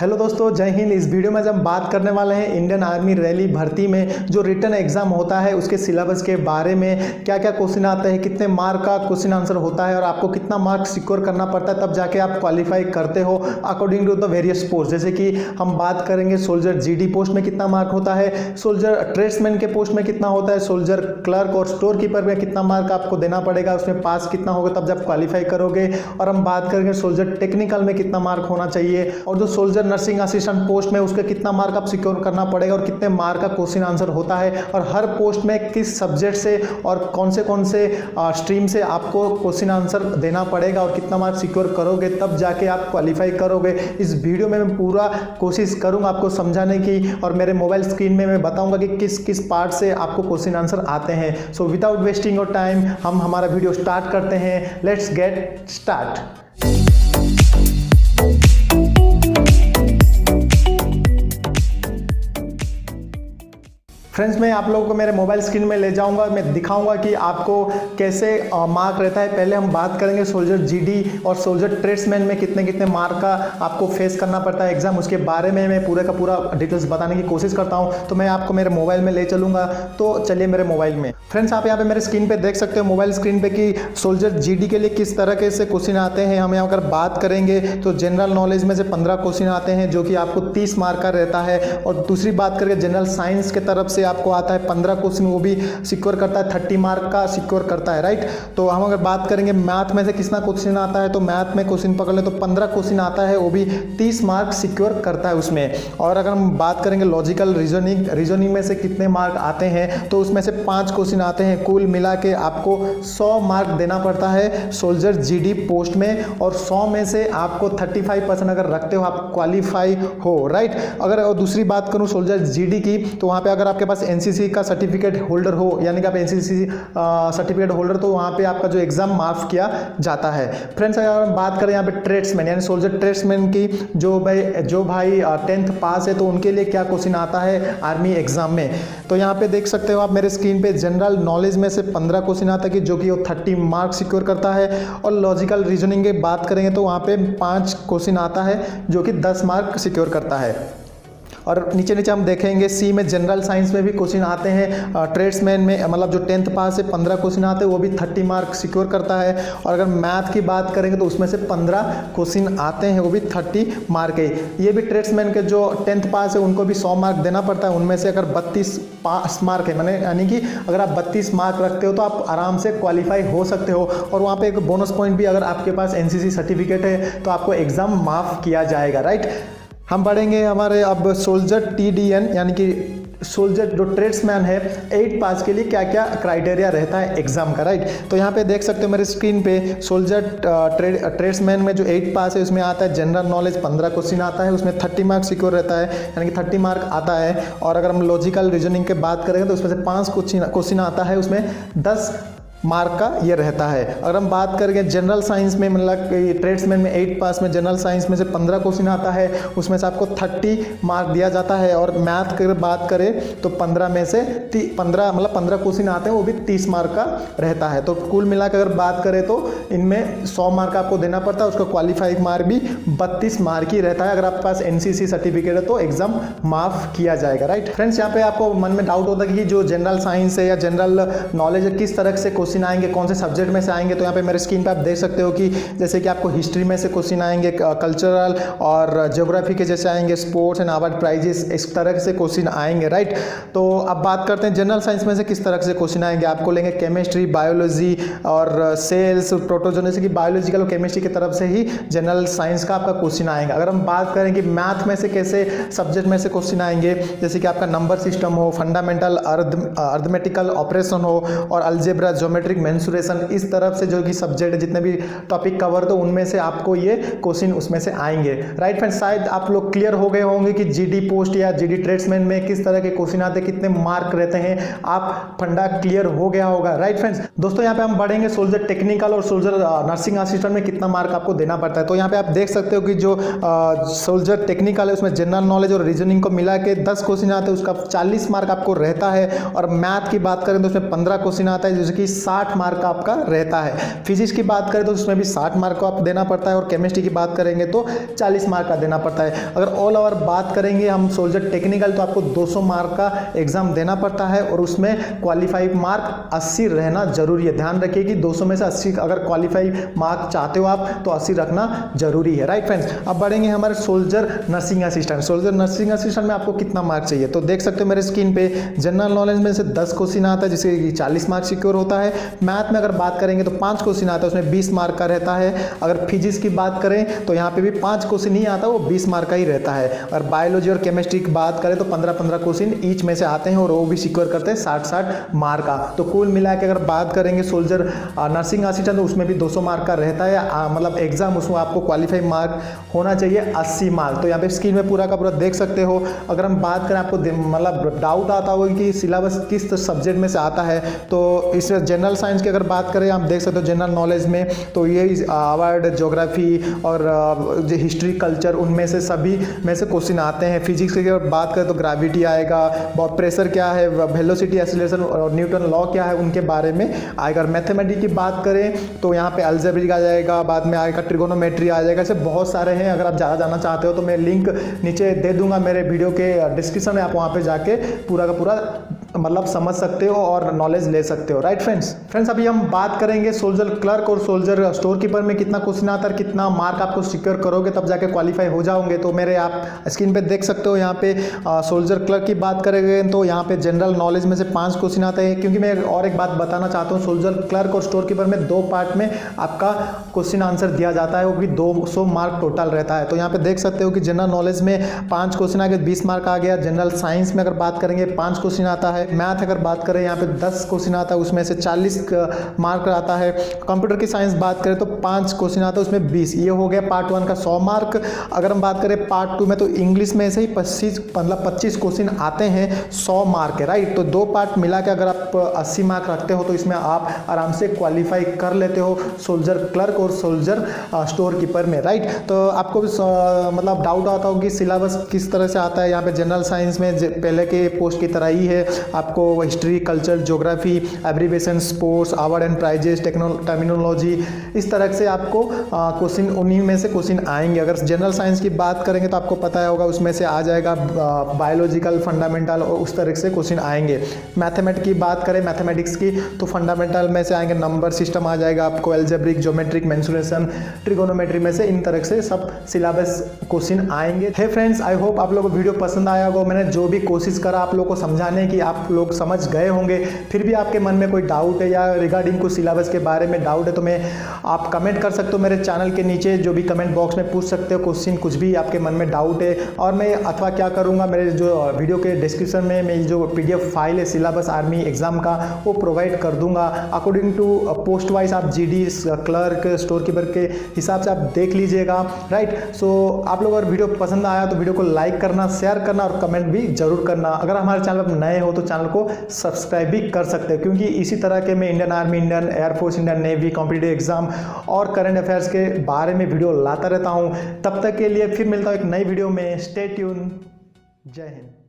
Hello दोस्तों, जय हिंद। इस वीडियो में जब हम बात करने वाले हैं इंडियन आर्मी रैली भर्ती में जो रिटन एग्जाम होता है उसके सिलेबस के बारे में, क्या क्या क्वेश्चन आते हैं, कितने मार्क का क्वेश्चन आंसर होता है और आपको कितना मार्क सिक्योर करना पड़ता है तब जाके आप क्वालिफाई करते हो according to the various post. जैसे कि हम बात करेंगे सोल्जर जीडी पोस्ट में कितना मार्क होता है, सोल्जर ट्रेड्समैन के पोस्ट में कितना होता है, सोल्जर क्लर्क और स्टोर कीपर में कितना मार्क आपको देना पड़ेगा, उसमें पास कितना होगा तब जब क्वालिफाई करोगे। और हम बात करेंगे सोल्जर टेक्निकल में कितना मार्क होना चाहिए और जो सोल्जर नर्सिंग असिस्टेंट पोस्ट में उसके कितना मार्क आप सिक्योर करना पड़ेगा और कितने मार्क का क्वेश्चन आंसर होता है और हर पोस्ट में किस सब्जेक्ट से और कौन से स्ट्रीम से आपको क्वेश्चन आंसर देना पड़ेगा और कितना मार्क सिक्योर करोगे तब जाके आप क्वालिफाई करोगे। इस वीडियो में मैं पूरा कोशिश करूंगा आपको समझाने की और मेरे मोबाइल स्क्रीन में मैं बताऊंगा कि किस किस पार्ट से आपको क्वेश्चन आंसर आते हैं। So without wasting your time हम हमारा वीडियो स्टार्ट करते हैं। Let's get start. फ्रेंड्स, मैं आप लोगों को मेरे मोबाइल स्क्रीन में ले जाऊंगा, मैं दिखाऊंगा कि आपको कैसे मार्क रहता है। पहले हम बात करेंगे सोल्जर जीडी और सोल्जर ट्रेड्समैन में कितने कितने मार्क का आपको फेस करना पड़ता है एग्जाम, उसके बारे में मैं पूरा का पूरा डिटेल्स बताने की कोशिश करता हूं। तो मैं आपको मेरे मोबाइल में ले चलूंगा, तो चलिए मेरे मोबाइल में। फ्रेंड्स, आप यहाँ पे मेरे स्क्रीन पर देख सकते हो मोबाइल स्क्रीन पर कि सोल्जर जीडी के लिए किस तरह के से क्वेश्चन आते हैं। हम यहाँ अगर बात करेंगे तो जनरल नॉलेज में से 15 क्वेश्चन आते हैं जो कि आपको 30 मार्क का रहता है। और दूसरी बात करके जनरल साइंस के तरफ से आपको आता है 15 क्वेश्चन, वो भी सिक्योर करता है, 30 मार्क का सिक्योर करता है, राइट। तो हम अगर बात करेंगे मैथ में से कितना क्वेश्चन आता है, तो मैथ में क्वेश्चन पकड़ ले तो 15 क्वेश्चन आता है, वो भी 30 मार्क सिक्योर करता है उसमें। और अगर हम बात करेंगे लॉजिकल रीजनिंग में से कितने मार्क आते हैं, तो उसमें से 5 क्वेश्चन आते हैं। कुल मिला के आपको 100 मार्क देना पड़ता है सोल्जर जीडी पोस्ट में और 100 में से आपको 35% अगर रखते हो आप क्वालिफाई हो, राइट। अगर दूसरी बात करूं सोल्जर जीडी की, तो वहां पे अगर आपके पास एनसीसी का सर्टिफिकेट होल्डर हो, यानी कि आप एनसीसी सर्टिफिकेट होल्डर, तो वहां पे आपका जो एग्जाम माफ किया जाता है। फ्रेंड्स, अगर हम बात करें यहाँ पे ट्रेड्समैन यानी सोल्जर ट्रेड्समैन की, जो भाई 10th पास है तो उनके लिए क्या क्वेश्चन आता है आर्मी एग्जाम में, तो यहाँ पे देख सकते हो आप मेरे स्क्रीन पे जनरल नॉलेज में से 15 क्वेश्चन आता है कि जो कि वो 30 मार्क सिक्योर करता है। और लॉजिकल रीजनिंग की बात करेंगे तो वहाँ पे 5 क्वेश्चन आता है जो कि 10 मार्क सिक्योर करता है। और नीचे नीचे हम देखेंगे सी में जनरल साइंस में भी क्वेश्चन आते हैं। ट्रेड्समैन में मतलब जो 10th पास है 15 क्वेश्चन आते हैं, वो भी 30 मार्क सिक्योर करता है। और अगर मैथ की बात करेंगे तो उसमें से 15 क्वेश्चन आते हैं, वो भी 30 मार्क है। ये भी ट्रेड्समैन के जो 10th पास है उनको भी 100 मार्क देना पड़ता है। उनमें से अगर 32 पास मार्क है, मैंने यानी कि अगर आप 32 मार्क रखते हो तो आप आराम से क्वालिफाई हो सकते हो। और वहाँ पर एक बोनस पॉइंट भी, अगर आपके पास एनसीसी सर्टिफिकेट है तो आपको एग्जाम माफ किया जाएगा, राइट। हम पढ़ेंगे हमारे अब सोल्जर टीडीएन यानी कि सोल्जर जो ट्रेड्समैन है 8 पास के लिए क्या क्या क्राइटेरिया रहता है एग्जाम का, राइट। तो यहाँ पे देख सकते हो मेरे स्क्रीन पे सोल्जर ट्रेड्समैन में जो 8 पास है उसमें आता है जनरल नॉलेज 15 क्वेश्चन आता है, उसमें 30 मार्क सिक्योर रहता है, यानी कि 30 मार्क आता है। और अगर हम लॉजिकल रीजनिंग की बात करेंगे तो उसमें से 5 क्वेश्चन आता है, उसमें 10 मार्क का ये रहता है। अगर हम बात करेंगे जनरल साइंस में, मतलब ट्रेड्समैन में 8 पास में जनरल साइंस में से 15 क्वेश्चन आता है, उसमें से आपको 30 मार्क दिया जाता है। और मैथ की बात करें तो 15 में से 15 क्वेश्चन आते हैं, वो भी 30 मार्क का रहता है। तो कुल मिलाकर अगर बात करें तो इनमें 100 मार्क आपको देना पड़ता है, उसका क्वालिफाइंग मार्क भी 32 मार्क ही रहता है। अगर आपके पास एनसीसी सर्टिफिकेट है तो एग्जाम माफ किया जाएगा, राइट। फ्रेंड्स, यहाँ पे आपको मन में डाउट होता है कि जो जनरल साइंस है या जनरल नॉलेज है किस तरह से क्वेश्चन आएंगे, कौन से सब्जेक्ट में से आएंगे। तो यहाँ पे मेरे स्क्रीन पे आप देख सकते हो कि जैसे कि आपको हिस्ट्री में से क्वेश्चन आएंगे, कल्चरल और ज्योग्राफी के जैसे आएंगे, स्पोर्ट्स एंड अवार्ड प्राइजेस, इस तरह से क्वेश्चन आएंगे, राइट। तो अब बात करते हैं जनरल साइंस में से किस तरह से क्वेश्चन आएंगे। आपको लेंगे केमिस्ट्री, बायोलॉजी और सेल्स, प्रोटोजोन, जैसे कि बायोलॉजिकल और केमिस्ट्री की तरफ से ही जनरल साइंस का आपका क्वेश्चन आएगा। अगर हम बात करें कि मैथ में से कैसे सब्जेक्ट में से क्वेश्चन आएंगे, जैसे कि आपका नंबर सिस्टम हो, फंडामेंटल अर्थमेटिकल ऑपरेशन हो और अलजेब्रा, ज्योमेट्रिक मेंसुरेशन, इस तरफ से जो कि सब्जेक्ट जितने भी टॉपिक कवर तो उनमें से आपको ये क्वेश्चन उसमें से आएंगे, राइट फ्रेंड्स। शायद आप लोग क्लियर हो गए होंगे कि जीडी पोस्ट या जीडी ट्रेड्समैन में किस तरह के क्वेश्चन आते हैं, कितने मार्क रहते हैं, आप फंडा क्लियर हो गया होगा, राइट फ्रेंड्स। दोस्तों, यहाँ पे हम बढ़ेंगे सोल्जर टेक्निकल और सोल्जर नर्सिंग असिस्टेंट में कितना मार्क आपको देना पड़ता है। तो यहाँ पे आप देख सकते हो कि जो सोल्जर टेक्निकल है उसमें जनरल नॉलेज और रीजनिंग को मिला के 10 क्वेश्चन आते हैं, उसका 40 मार्क आपको रहता है। और मैथ की बात करें तो उसमें 15 क्वेश्चन आता है, जैसे कि 60 मार्क का आपका रहता है। फिजिक्स की बात करें तो उसमें भी 60 मार्क को आप देना पड़ता है, और केमिस्ट्री की बात करेंगे तो 40 मार्क का देना पड़ता है। अगर ऑल ओवर बात करेंगे हम सोल्जर टेक्निकल, तो आपको 200 मार्क का एग्जाम देना पड़ता है, और उसमें क्वालिफाई मार्क 80 रहना जरूरी है। ध्यान रखिए कि 200 में से 80 अगर क्वालिफाई मार्क चाहते हो आप तो 80 रखना जरूरी है, राइट फ्रेंड्स। अब बढ़ेंगे हमारे soldier nursing assistant. Soldier nursing assistant में आपको कितना मार्क चाहिए, तो देख सकते हो मेरे स्क्रीन पे जनरल नॉलेज में से 10 क्वेश्चन आता है, जिससे 40 मार्क सिक्योर होता है। मैथ में अगर बात करेंगे तो 5 क्वेश्चन आता है, उसमें 20 मार्क का रहता है। अगर फिजिक्स की बात करें तो यहाँ पे भी 5 क्वेश्चन ही आता है, वो 20 मार्क का ही रहता है। अगर बायोलॉजी और केमिस्ट्री की बात करें तो 15-15 क्वेश्चन ईच में से आते हैं, और वो भी सिक्योर करते हैं 60-60 मार्क का। तो कुल मिला के अगर बात करेंगे सोल्जर नर्सिंग असिस्टेंट, तो उसमें भी 200 मार्क का रहता है, मतलब एग्जाम उसमें आपको क्वालिफाई मार्क होना चाहिए 80 मार्क। तो यहाँ पे स्क्रीन में पूरा का पूरा देख सकते हो। अगर हम बात करें, आपको मतलब डाउट आता होगा कि सिलेबस किस सब्जेक्ट में से आता है, तो इस जनरल साइंस की अगर बात करें, आप देख सकते हो जनरल नॉलेज में तो ये वर्ड, ज्योग्राफी और जो हिस्ट्री, कल्चर, उनमें से सभी में से क्वेश्चन आते हैं। फिजिक्स की अगर बात करें तो ग्रेविटी आएगा, प्रेशर क्या है, वेलोसिटी, एक्सीलरेशन और न्यूटन लॉ क्या है, उनके बारे में आएगा। मैथमेटिक्स की बात करें तो यहाँ पे अलजेब्रिक आ जाएगा, बाद में आएगा ट्रिगोनोमेट्री आ जाएगा। ऐसे बहुत सारे हैं। अगर आप ज़्यादा जानना चाहते हो तो मैं लिंक नीचे दे दूंगा मेरे वीडियो के डिस्क्रिप्शन में, आप वहाँ पे जाके पूरा का पूरा मतलब समझ सकते हो और नॉलेज ले सकते हो, राइट फ्रेंड्स। अभी हम बात करेंगे सोल्जर क्लर्क और सोल्जर स्टोर कीपर में कितना क्वेश्चन आता है, कितना मार्क आपको सिक्योर करोगे तब जाके क्वालिफाई हो जाओगे। तो मेरे आप स्क्रीन पे देख सकते हो, यहाँ पे सोल्जर क्लर्क की बात करेंगे तो यहाँ पे जनरल नॉलेज में से 5 क्वेश्चन आते हैं। क्योंकि मैं और एक बात बताना चाहता हूँ, सोल्जर क्लर्क और स्टोर कीपर में 2 पार्ट में आपका क्वेश्चन आंसर दिया जाता है, वो भी 200 मार्क टोटल रहता है। तो यहाँ पे देख सकते हो कि जनरल नॉलेज में 5 क्वेश्चन आ गए, 20 मार्क आ गया। जनरल साइंस में अगर बात करेंगे 5 क्वेश्चन आता है। मैथ अगर बात करें यहाँ पे 10 क्वेश्चन आता है, उसमें से 40 मार्क आता है। कंप्यूटर की साइंस बात करें तो 5 क्वेश्चन आता है, उसमें 20। ये हो गया पार्ट 1 का 100 मार्क। अगर हम बात करें पार्ट 2 में तो इंग्लिश में से ही 25 क्वेश्चन आते हैं, 100 मार्क है, राइट। तो 2 पार्ट मिला के अगर आप 80 मार्क रखते हो तो इसमें आप आराम से क्वालिफाई कर लेते हो सोल्जर क्लर्क और सोल्जर स्टोर कीपर में, राइट। तो आपको भी मतलब डाउट आता हो कि सिलेबस किस तरह से आता है। यहाँ पे जनरल साइंस में पहले के पोस्ट की तरह ही है, आपको history, culture, geography, abbreviation, sports, award and prizes, terminology, इस तरह से आपको क्वेश्चन उन्हीं में से क्वेश्चन आएंगे। अगर जनरल साइंस की बात करेंगे तो आपको पता होगा उसमें से आ जाएगा बायोलॉजिकल, फंडामेंटल और उस तरह से क्वेश्चन आएंगे। मैथमेटिक्स की बात करें, मैथमेटिक्स की तो फंडामेंटल में से आएंगे, नंबर सिस्टम आ जाएगा आपको, एल्जेब्रिक, ज्योमेट्रिक, मेंसुरेशन, ट्रिगोनोमेट्री में से इन तरह से सब सिलेबस क्वेश्चन आएंगे। हे फ्रेंड्स, आई होप आप लोगों को वीडियो पसंद आया होगा। मैंने जो भी कोशिश करा आप लोगों को समझाने की, आप लोग समझ गए होंगे। फिर भी आपके मन में कोई डाउट है या रिगार्डिंग कुछ सिलेबस के बारे में डाउट है तो मैं आप कमेंट कर सकते हो मेरे चैनल के नीचे, जो भी कमेंट बॉक्स में पूछ सकते हो क्वेश्चन, कुछ भी आपके मन में डाउट है। और मैं अथवा क्या करूँगा, मेरे जो वीडियो के डिस्क्रिप्शन में मेरी जो PDF फाइल है सिलेबस आर्मी एग्जाम का, वो प्रोवाइड कर दूंगा। अकॉर्डिंग टू पोस्ट वाइज आप GD, क्लर्क, स्टोर कीपर के हिसाब से आप देख लीजिएगा, राइट। सो आप लोग अगर वीडियो पसंद आया तो वीडियो को लाइक करना, शेयर करना और कमेंट भी जरूर करना। अगर हमारे चैनल पर नए हो तो चैनल को सब्सक्राइब भी कर सकते हैं, क्योंकि इसी तरह के मैं Indian army, Indian air force, Indian navy, competitive exam और करंट अफेयर्स के बारे में वीडियो लाता रहता हूं। तब तक के लिए फिर मिलता हूं एक नई वीडियो में। Stay tune. जय हिंद।